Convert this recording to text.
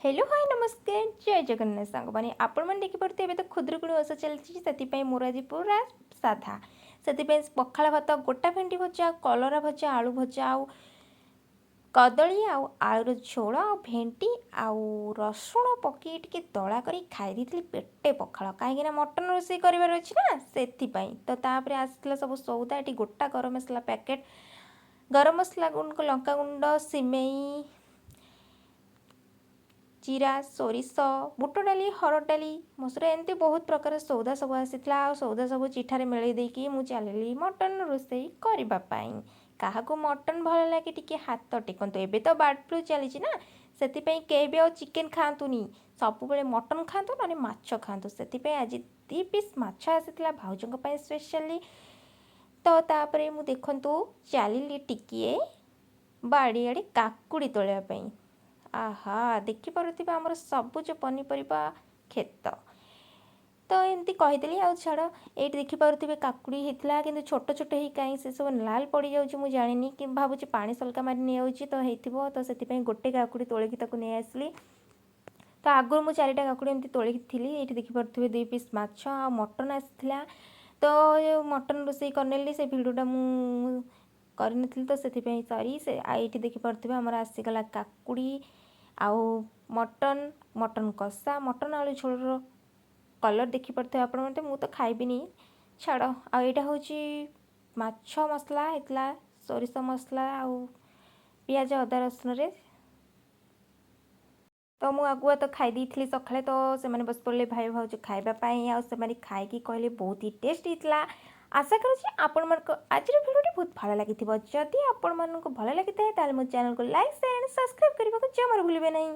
Hello hi नमस्कार जय जगन्नाथ सांग मैंने आपण मैंने देखिपे तो खुदरुकुणी ओषा चलती से मोर आज पूरा साधा से पखाड़ भात गोटा भेंडी भजा कलरा भजा आलू भजा आउ कदली आलूर झोल आ भेंडी आउ रसुण पकई टे दला कर खाई पेटे पखाड़ कहीं मटन रोषे करार अच्छी ना से तो तापर आसला सब सौदा ये गोटा गरम मसला पैकेट गरम मसला गुंड लंका गुंड सिमेई जीरा सोरिष बुट डाली हरड़ डाली मसुर एमती बहुत प्रकार सौदा सब आसीला सौदा सब चिठार मेल देकी मु चलि मटन रोषे करने क्या मटन भल लगे टी हाथ टेकतु एवं तो बार्ड फ्लू चली ना से केबे चिकेन खातुनि सब मटन खातु ना माछ खातु से आज 2 पीस माछ आसीला भाउजों स्पेशली तो तापर मु देखु चलि टिके बाड़ी आड़े काकुड़ी तोड़ापी आहा देखिपे आमर सबुज पनीपरिया खेत तो एमती कहीदेली आ छाड़ ये देखिपे काकुड़ी होता कि छोट छोट ही कहीं से सब लाल पड़ जाऊँ जानी कि भावुँ पानी सलका मारी नहीं तो हो तो से गोटे काकुड़ी तोलिकी नहीं आसली तो आगुरी मुझे 4टा काकुड़ी एमती तोलिकी थी ये देखिपे 2 पीस माछ आ मटन आसाला तो मटन रोषे करनेली से भिडटा मु करनी तो से सरी से ये देखिपे आमर आसीगला काकुड़ी आउ मटन मटन कषा मटन आलू झोल कलर देखिपे आप मु तो खाइबिनी छाड़ आईटा हूँ माछ मसला होता सोरिष मसला आउ पियाज अदा रसुण रे तो मु आगुआ तो खाई थी सकाଳେ तो से बस पड़े भाई भाज खावाई आने खाई कहले बहुत ही टेस्ट होता आशा करुँच आपण मन आज भिडियो बहुत भल लगी जदि आपण मन भल लगी था मो चैनल को लाइक शेयर एंड सब्सक्राइब करने को जमार भूलें नहीं।